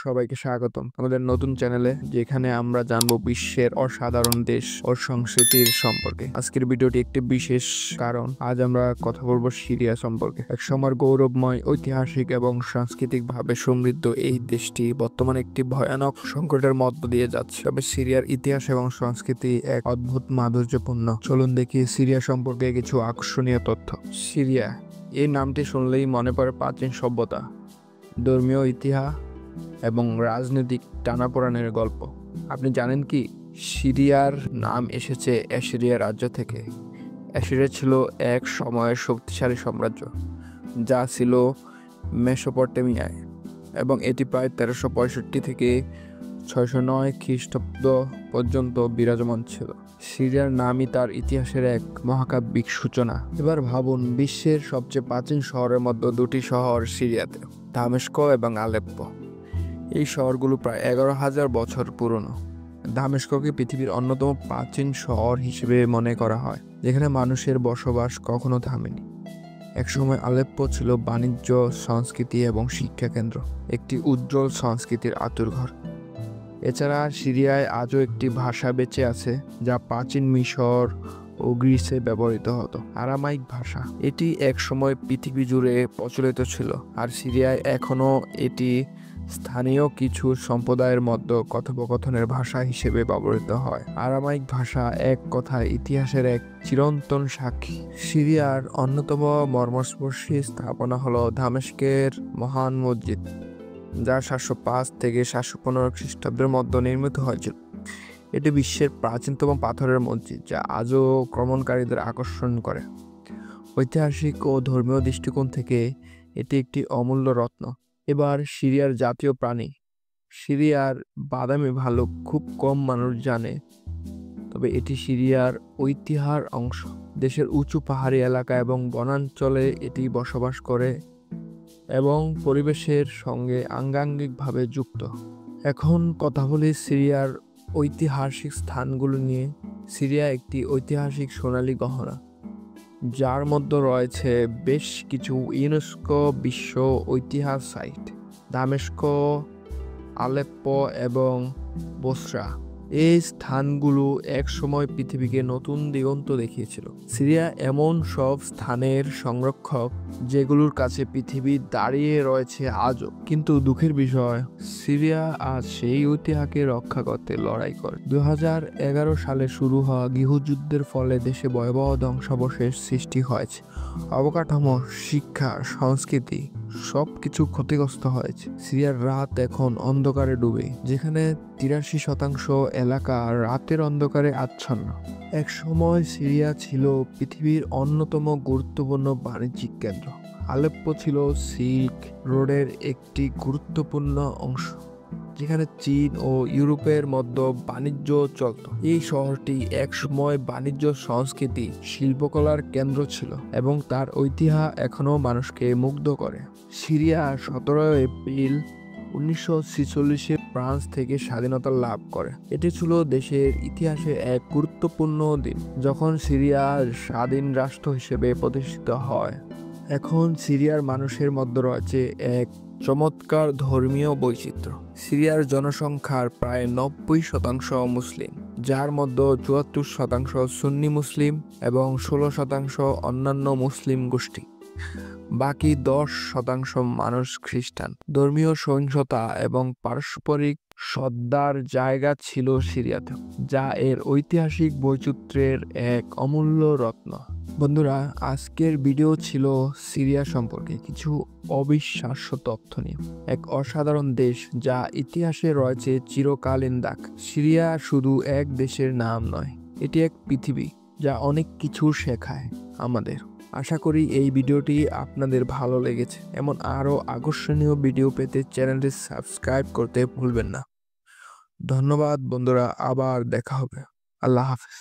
সবাইকে স্বাগতম আমাদের নতুন চ্যানেলে, যেখানে আমরা জানবো বিশ্বের অসাধারণ দেশ ও সংস্কৃতির সম্পর্কে। আজকের ভিডিওটি একটি বিশেষ কারণ আজ আমরা কথা বলবো সিরিয়া সম্পর্কে। এক সময়ের গৌরবময়, ঐতিহাসিক এবং সাংস্কৃতিকভাবে সমৃদ্ধ এই দেশটি বর্তমানে একটি ভয়ানক সংকটের মধ্য দিয়ে যাচ্ছে। তবে সিরিয়ার ইতিহাস এবং সংস্কৃতি এক অদ্ভুত মাধুর্যপূর্ণ। চলুন দেখি সিরিয়া সম্পর্কে কিছু আকর্ষণীয় তথ্য। সিরিয়া এই নামটি শুনলেই মনে পড়ে প্রাচীন সভ্যতা, ধর্মীয় ইতিহাস এবং রাজনৈতিক টানাপোড়েনের গল্প। আপনি জানেন কি, সিরিয়ার নাম এসেছে অ্যাসিরিয়া রাজ্য থেকে। অ্যাসিরিয়া ছিল এক সময়ের শক্তিশালী সাম্রাজ্য যা ছিল মেসোপটেমিয়ায়, এবং এটি প্রায় 1365 থেকে 609 খ্রিস্টাব্দ পর্যন্ত বিরাজমান ছিল। সিরিয়ার নামই তার ইতিহাসের এক মহাকাব্যিক সূচনা। এবার ভাবুন, বিশ্বের সবচেয়ে প্রাচীন শহরের মধ্যে দুটি শহর সিরিয়াতে, দামেস্ক এবং আলেপ্পো। এই শহরগুলো প্রায় 11,000 বছর পুরনো। দামেস্ককে পৃথিবীর অন্যতম প্রাচীন শহর হিসেবে মনে করা হয়, যেখানে মানুষের বসবাস কখনো থামেনি। একসময় আলেপ্পো ছিল বাণিজ্য, সংস্কৃতি এবং শিক্ষা কেন্দ্র, একটি উজ্জ্বল সংস্কৃতির আঁতুড়ঘর। এছাড়া সিরিয়ায় আজও একটি ভাষা বেঁচে আছে যা প্রাচীন মিশর ও গ্রিসে ব্যবহৃত হতো, আরামাইক ভাষা। এটি একসময় পৃথিবী জুড়ে প্রচলিত ছিল, আর সিরিয়ায় এখনও এটি স্থানীয় কিছু সম্প্রদায়ের মধ্যে কথোপকথনের ভাষা হিসেবে ব্যবহৃত হয়। আরামাইক ভাষা এক কথায় ইতিহাসের এক চিরন্তন সাক্ষী। সিরিয়ার অন্যতম মর্মস্পর্শী স্থাপনা হলো দামেস্কের মহান মসজিদ, যা 705 থেকে 715 খ্রিস্টাব্দের মধ্যে নির্মিত হয়েছিল। এটি বিশ্বের প্রাচীনতম পাথরের মসজিদ, যা আজও ভ্রমণকারীদের আকর্ষণ করে। ঐতিহাসিক ও ধর্মীয় দৃষ্টিকোণ থেকে এটি একটি অমূল্য রত্ন। এবার সিরিয়ার জাতীয় প্রাণী। সিরিয়ার বাদামি ভালুক খুব কম মানুষ জানে, তবে এটি সিরিয়ার ঐতিহ্যের অংশ। দেশের উঁচু পাহাড়ি এলাকা এবং বনাঞ্চলে এটি বসবাস করে এবং পরিবেশের সঙ্গে আঙ্গাঙ্গিকভাবে যুক্ত। এখন কথা বলি সিরিয়ার ঐতিহাসিক স্থানগুলো নিয়ে। সিরিয়া একটি ঐতিহাসিক সোনালী গহনা, যার মধ্যে রয়েছে বেশ কিছু ইউনেস্কো বিশ্ব ঐতিহ্য সাইট। দামেস্ক, আলেপ্পো এবং বসরা, এই স্থানগুলো একসময় পৃথিবীকে নতুন দিগন্ত দেখিয়েছিল। সিরিয়া এমন সব স্থানের সংরক্ষক যেগুলোর কাছে পৃথিবী দাঁড়িয়ে রয়েছে আজও। কিন্তু দুঃখের বিষয়, সিরিয়া আজ সেই ঐতিহ্যকে রক্ষা করতে লড়াই করে। 2011 সালে শুরু হওয়া গৃহযুদ্ধের ফলে দেশে ভয়াবহ ধ্বংসাবশেষ সৃষ্টি হয়েছে। অবকাঠামো, শিক্ষা, সংস্কৃতি সবকিছু ক্ষতিগ্রস্ত হয়েছে। সিরিয়ার রাত এখন অন্ধকারে ডুবে, যেখানে 83% এলাকা রাতের অন্ধকারে আচ্ছন্ন। এক সময় সিরিয়া ছিল পৃথিবীর অন্যতম গুরুত্বপূর্ণ বাণিজ্যিক কেন্দ্র। আলেপ্পো ছিল সিল্ক রোডের একটি গুরুত্বপূর্ণ অংশ, যেখানে চীন ও ইউরোপের মধ্যে বাণিজ্য চলত। এই শহরটি একসময় বাণিজ্য, সংস্কৃতি, শিল্পকলার কেন্দ্র ছিল এবং তার ঐতিহ্য এখনও মানুষকে মুগ্ধ করে। সিরিয়া 17 এপ্রিল 1946-এ ফ্রান্স থেকে স্বাধীনতা লাভ করে। এটি ছিল দেশের ইতিহাসে এক গুরুত্বপূর্ণ দিন, যখন সিরিয়া স্বাধীন রাষ্ট্র হিসেবে প্রতিষ্ঠিত হয়। এখন সিরিয়ার মানুষের মধ্যে রয়েছে এক চমৎকার ধর্মীয় বৈচিত্র্য। সিরিয়ার জনসংখ্যার প্রায় 90% মুসলিম, যার মধ্যে 74% সুন্নি মুসলিম এবং 16% অন্যান্য মুসলিম গোষ্ঠী। বাকি 10% মানুষ খ্রিস্টান। ধর্মীয় সহিংসতা এবং পারস্পরিক শ্রদ্ধার জায়গা ছিল সিরিয়াতে, যা এর ঐতিহাসিক বৈচিত্র্যের এক অমূল্য রত্ন। বন্ধুরা, আজকের ভিডিও ছিল সিরিয়া সম্পর্কে কিছু অবিশ্বাস্য তথ্য নিয়ে। এক অসাধারণ দেশ যা ইতিহাসে রয়েছে চিরকালীন দাগ। সিরিয়া শুধু এক দেশের নাম নয়, এটি এক পৃথিবী যা অনেক কিছু শেখায় আমাদের। আশা করি এই ভিডিওটি আপনাদের ভালো লেগেছে। এমন আরও আকর্ষণীয় ভিডিও পেতে চ্যানেলটি সাবস্ক্রাইব করতে ভুলবেন না। ধন্যবাদ বন্ধুরা, আবার দেখা হবে। আল্লাহ হাফেজ।